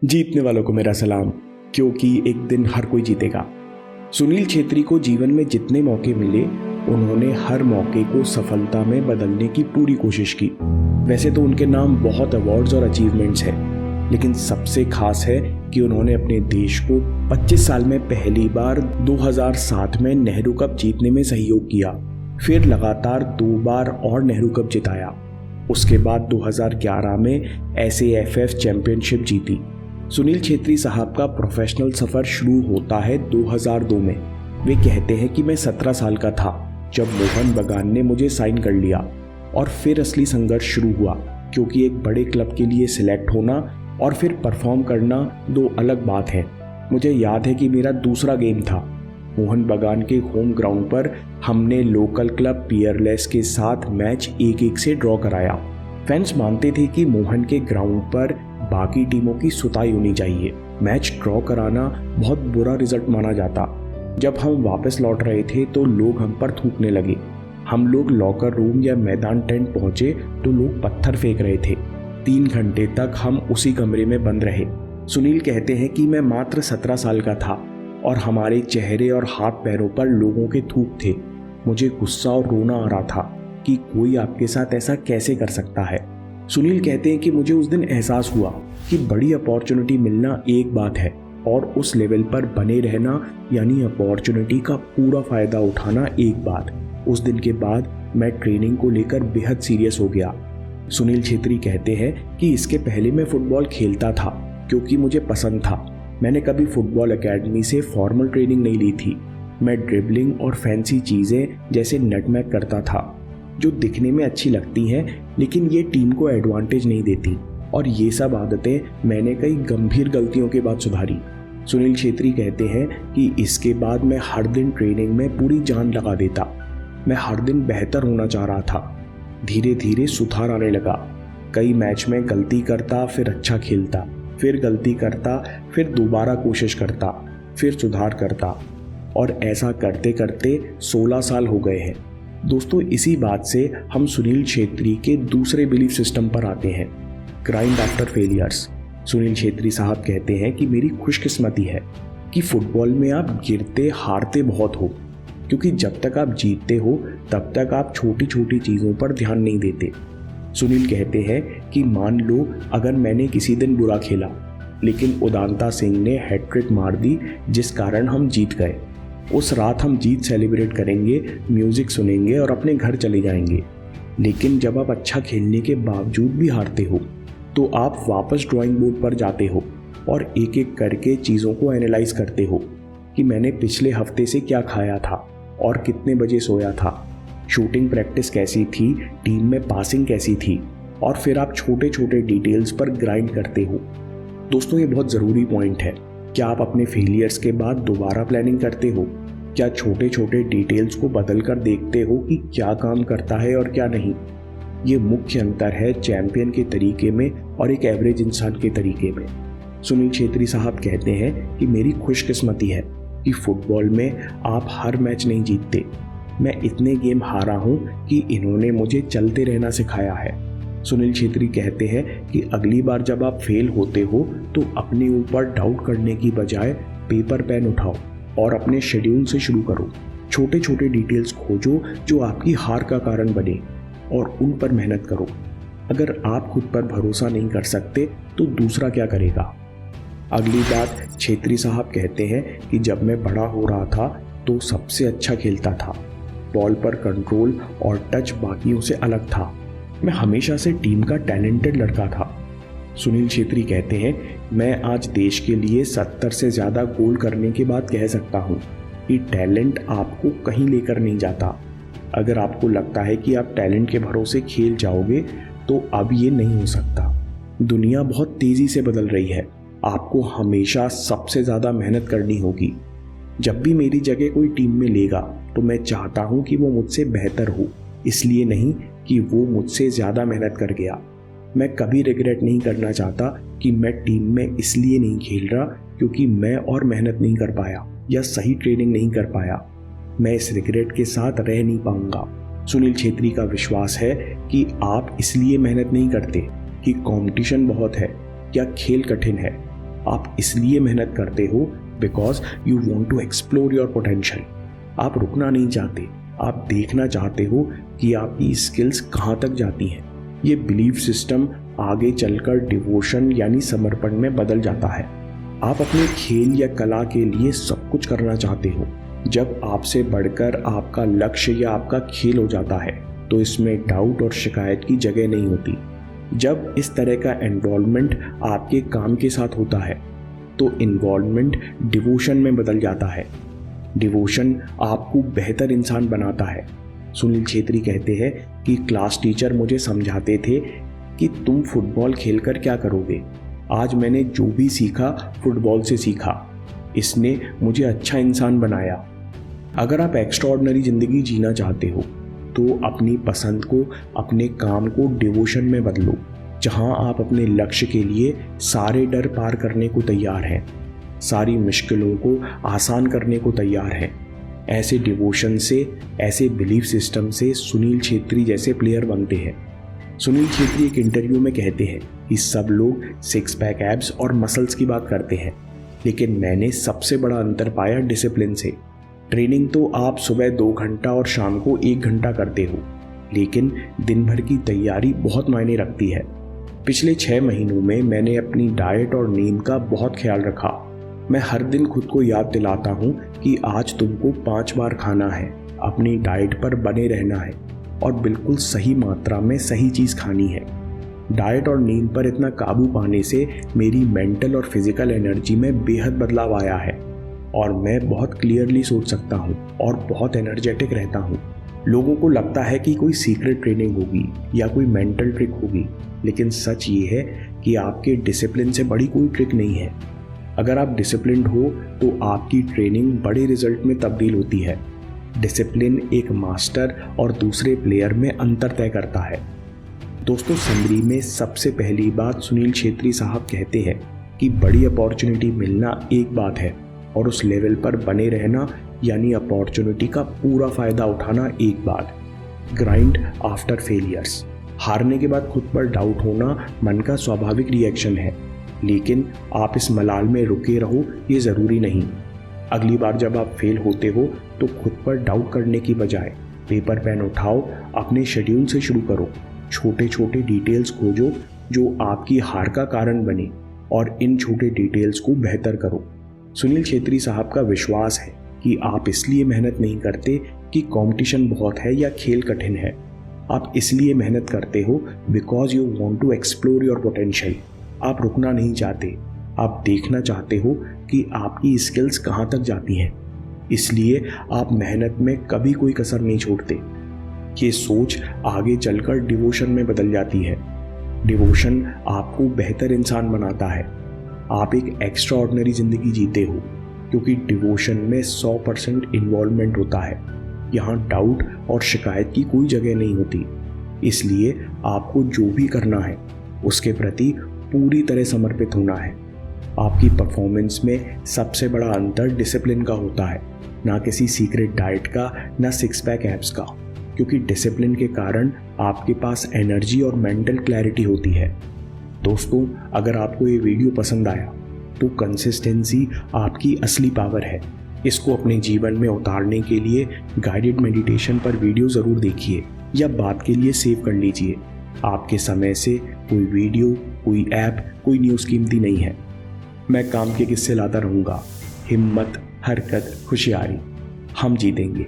जीतने वालों को मेरा सलाम, क्योंकि एक दिन हर कोई जीतेगा। सुनील छेत्री को जीवन में जितने मौके मिले, उन्होंने हर मौके को सफलता में बदलने की पूरी कोशिश की। वैसे तो उनके नाम बहुत अवार्ड्स और अचीवमेंट्स हैं, लेकिन सबसे खास है कि उन्होंने अपने देश को 25 साल में पहली बार 2007 में नेहरू कप जीतने में सहयोग किया, फिर लगातार 2 बार और नेहरू कप जिताया। उसके बाद 2011 में SAFF चैंपियनशिप जीती। सुनील छेत्री साहब का प्रोफेशनल सफ़र शुरू होता है 2002 में। वे कहते हैं कि मैं 17 साल का था जब मोहन बगान ने मुझे साइन कर लिया, और फिर असली संघर्ष शुरू हुआ, क्योंकि एक बड़े क्लब के लिए सिलेक्ट होना और फिर परफॉर्म करना 2 अलग बात है। मुझे याद है कि मेरा दूसरा गेम था। मोहन बगान के होम ग्राउंड पर हमने लोकल क्लब पियरलेस के साथ मैच 1-1 से ड्रॉ कराया। फैंस मानते थे कि मोहन के ग्राउंड पर बाकी टीमों की सुताई होनी चाहिए। मैच ड्रॉ कराना बहुत बुरा रिजल्ट माना जाता। जब हम वापस लौट रहे थे तो लोग हम पर थूकने लगे। हम लोग लॉकर रूम या मैदान टेंट पहुंचे तो लोग पत्थर फेंक रहे थे। 3 घंटे तक हम उसी कमरे में बंद रहे। सुनील कहते हैं कि मैं मात्र 17 साल का था और हमारे चेहरे और हाथ पैरों पर लोगों के थूक थे। मुझे गुस्सा और रोना आ रहा था कि कोई आपके साथ ऐसा कैसे कर सकता है। सुनील कहते हैं कि मुझे उस दिन एहसास हुआ कि बड़ी अपॉर्चुनिटी मिलना एक बात है और उस लेवल पर बने रहना यानी अपॉर्चुनिटी का पूरा फ़ायदा उठाना एक बात। उस दिन के बाद मैं ट्रेनिंग को लेकर बेहद सीरियस हो गया। सुनील छेत्री कहते हैं कि इसके पहले मैं फुटबॉल खेलता था क्योंकि मुझे पसंद था। मैंने कभी फुटबॉल एकेडमी से फॉर्मल ट्रेनिंग नहीं ली थी। मैं ड्रिबलिंग और फैंसी चीज़ें जैसे नटमैग करता था, जो दिखने में अच्छी लगती हैं लेकिन ये टीम को एडवांटेज नहीं देती, और ये सब आदतें मैंने कई गंभीर गलतियों के बाद सुधारी। सुनील छेत्री कहते हैं कि इसके बाद मैं हर दिन ट्रेनिंग में पूरी जान लगा देता। मैं हर दिन बेहतर होना चाह रहा था। धीरे धीरे सुधार आने लगा। कई मैच में गलती करता, फिर अच्छा खेलता, फिर गलती करता, फिर दोबारा कोशिश करता, फिर सुधार करता, और ऐसा करते करते 16 साल हो गए हैं। दोस्तों, इसी बात से हम सुनील छेत्री के दूसरे बिलीफ सिस्टम पर आते हैं, grind after failures. Sunil Chhetri साहब कहते हैं कि मेरी खुशकिस्मती है कि फुटबॉल में आप गिरते हारते बहुत हो, क्योंकि जब तक आप जीतते हो तब तक आप छोटी छोटी चीज़ों पर ध्यान नहीं देते। सुनील कहते हैं कि मान लो अगर मैंने किसी दिन बुरा खेला, लेकिन उदांता सिंह ने हैट्रिक मार दी जिस कारण हम जीत गए। उस रात हम जीत सेलिब्रेट करेंगे, म्यूज़िक सुनेंगे और अपने घर चले जाएंगे। लेकिन जब आप अच्छा खेलने के बावजूद भी हारते हो तो आप वापस ड्राइंग बोर्ड पर जाते हो और एक एक करके चीज़ों को एनालाइज करते हो कि मैंने पिछले हफ्ते से क्या खाया था और कितने बजे सोया था, शूटिंग प्रैक्टिस कैसी थी, टीम में पासिंग कैसी थी, और फिर आप छोटे छोटे डिटेल्स पर ग्राइंड करते हो। दोस्तों, ये बहुत ज़रूरी पॉइंट है। क्या आप अपने फेलियर्स के बाद दोबारा प्लानिंग करते हो? क्या छोटे छोटे डिटेल्स को बदल कर देखते हो कि क्या काम करता है और क्या नहीं? ये मुख्य अंतर है चैंपियन के तरीके में और एक एवरेज इंसान के तरीके में। सुनील छेत्री साहब कहते हैं कि मेरी खुशकिस्मती है कि फुटबॉल में आप हर मैच नहीं जीतते। मैं इतने गेम हारा हूँ कि इन्होंने मुझे चलते रहना सिखाया है। सुनील छेत्री कहते हैं कि अगली बार जब आप फेल होते हो तो अपने ऊपर डाउट करने की बजाय पेपर पेन उठाओ और अपने शेड्यूल से शुरू करो। छोटे छोटे डिटेल्स खोजो जो आपकी हार का कारण बने और उन पर मेहनत करो। अगर आप खुद पर भरोसा नहीं कर सकते तो दूसरा क्या करेगा? अगली बात, छेत्री साहब कहते हैं कि जब मैं बड़ा हो रहा था तो सबसे अच्छा खेलता था। बॉल पर कंट्रोल और टच बाकियों से अलग था। मैं हमेशा से टीम का टैलेंटेड लड़का था। सुनील छेत्री कहते हैं, मैं आज देश के लिए 70 से ज़्यादा गोल करने के बाद कह सकता हूँ कि टैलेंट आपको कहीं लेकर नहीं जाता। अगर आपको लगता है कि आप टैलेंट के भरोसे खेल जाओगे तो अब ये नहीं हो सकता। दुनिया बहुत तेज़ी से बदल रही है। आपको हमेशा सबसे ज़्यादा मेहनत करनी होगी। जब भी मेरी जगह कोई टीम में लेगा तो मैं चाहता हूँ कि वो मुझसे बेहतर हो, इसलिए नहीं कि वो मुझसे ज़्यादा मेहनत कर गया। मैं कभी रिग्रेट नहीं करना चाहता कि मैं टीम में इसलिए नहीं खेल रहा क्योंकि मैं और मेहनत नहीं कर पाया या सही ट्रेनिंग नहीं कर पाया। मैं इस रिग्रेट के साथ रह नहीं पाऊंगा। सुनील छेत्री का विश्वास है कि आप इसलिए मेहनत नहीं करते कि कंपटीशन बहुत है या खेल कठिन है। आप इसलिए मेहनत करते हो because you want to explore your potential. आप रुकना नहीं चाहते, आप देखना चाहते हो कि आपकी स्किल्स कहाँ तक जाती हैं। ये बिलीफ सिस्टम आगे चलकर डिवोशन यानी समर्पण में बदल जाता है। आप अपने खेल या कला के लिए सब कुछ करना चाहते हो। जब आपसे बढ़कर आपका लक्ष्य या आपका खेल हो जाता है तो इसमें डाउट और शिकायत की जगह नहीं होती। जब इस तरह का इन्वॉल्वमेंट आपके काम के साथ होता है तो इन्वॉल्वमेंट डिवोशन में बदल जाता है। डिवोशन आपको बेहतर इंसान बनाता है। सुनील छेत्री कहते हैं कि क्लास टीचर मुझे समझाते थे कि तुम फुटबॉल खेलकर क्या करोगे। आज मैंने जो भी सीखा फुटबॉल से सीखा, इसने मुझे अच्छा इंसान बनाया। अगर आप एक्स्ट्राऑर्डिनरी ज़िंदगी जीना चाहते हो तो अपनी पसंद को, अपने काम को डिवोशन में बदलो, जहां आप अपने लक्ष्य के लिए सारे डर पार करने को तैयार हैं, सारी मुश्किलों को आसान करने को तैयार हैं। ऐसे डिवोशन से, ऐसे बिलीफ सिस्टम से सुनील छेत्री जैसे प्लेयर बनते हैं। सुनील छेत्री एक इंटरव्यू में कहते हैं कि सब लोग सिक्स पैक एब्स और मसल्स की बात करते हैं, लेकिन मैंने सबसे बड़ा अंतर पाया डिसिप्लिन से। ट्रेनिंग तो आप सुबह 2 घंटा और शाम को 1 घंटा करते हो, लेकिन दिन भर की तैयारी बहुत मायने रखती है। पिछले 6 महीनों में मैंने अपनी डाइट और नींद का बहुत ख्याल रखा। मैं हर दिन खुद को याद दिलाता हूँ कि आज तुमको 5 बार खाना है, अपनी डाइट पर बने रहना है और बिल्कुल सही मात्रा में सही चीज़ खानी है। डाइट और नींद पर इतना काबू पाने से मेरी मेंटल और फिजिकल एनर्जी में बेहद बदलाव आया है और मैं बहुत क्लियरली सोच सकता हूँ और बहुत एनर्जेटिक रहता हूँ। लोगों को लगता है कि कोई सीक्रेट ट्रेनिंग होगी या कोई मेंटल ट्रिक होगी, लेकिन सच ये है कि आपके डिसिप्लिन से बड़ी कोई ट्रिक नहीं है। अगर आप डिसिप्लिन्ड हो तो आपकी ट्रेनिंग बड़े रिजल्ट में तब्दील होती है। डिसिप्लिन एक मास्टर और दूसरे प्लेयर में अंतर तय करता है। दोस्तों, समरी में सबसे पहली बात सुनील छेत्री साहब कहते हैं कि बड़ी अपॉर्चुनिटी मिलना एक बात है और उस लेवल पर बने रहना यानी अपॉर्चुनिटी का पूरा फायदा उठाना एक बात। ग्राइंड आफ्टर फेलियर्स, हारने के बाद खुद पर डाउट होना मन का स्वाभाविक रिएक्शन है, लेकिन आप इस मलाल में रुके रहो ये ज़रूरी नहीं। अगली बार जब आप फेल होते हो तो खुद पर डाउट करने की बजाय पेपर पेन उठाओ, अपने शेड्यूल से शुरू करो, छोटे छोटे डिटेल्स खोजो जो आपकी हार का कारण बने और इन छोटे डिटेल्स को बेहतर करो। सुनील छेत्री साहब का विश्वास है कि आप इसलिए मेहनत नहीं करते कि कंपटीशन बहुत है या खेल कठिन है। आप इसलिए मेहनत करते हो because you want to explore your potential. आप रुकना नहीं चाहते, आप देखना चाहते हो कि आपकी स्किल्स कहाँ तक जाती हैं। इसलिए आप मेहनत में कभी कोई कसर नहीं छोड़ते। ये सोच आगे चलकर डिवोशन में बदल जाती है। डिवोशन आपको बेहतर इंसान बनाता है। आप एक एक्स्ट्राऑर्डिनरी ज़िंदगी जीते हो क्योंकि डिवोशन में 100% इन्वॉल्वमेंट होता है। यहाँ डाउट और शिकायत की कोई जगह नहीं होती। इसलिए आपको जो भी करना है उसके प्रति पूरी तरह समर्पित होना है। आपकी परफॉर्मेंस में सबसे बड़ा अंतर डिसिप्लिन का होता है, ना किसी सीक्रेट डाइट का, ना सिक्स पैक एब्स का, क्योंकि डिसिप्लिन के कारण आपके पास एनर्जी और मेंटल क्लैरिटी होती है। दोस्तों, अगर आपको ये वीडियो पसंद आया तो कंसिस्टेंसी आपकी असली पावर है। इसको अपने जीवन में उतारने के लिए गाइडेड मेडिटेशन पर वीडियो ज़रूर देखिए या बात के लिए सेव कर लीजिए। आपके समय से कोई वीडियो, कोई ऐप, कोई न्यूज़ कीमती नहीं है। मैं काम के किस्से लाता रहूँगा। हिम्मत, हरकत, होशियारी, हम जीतेंगे।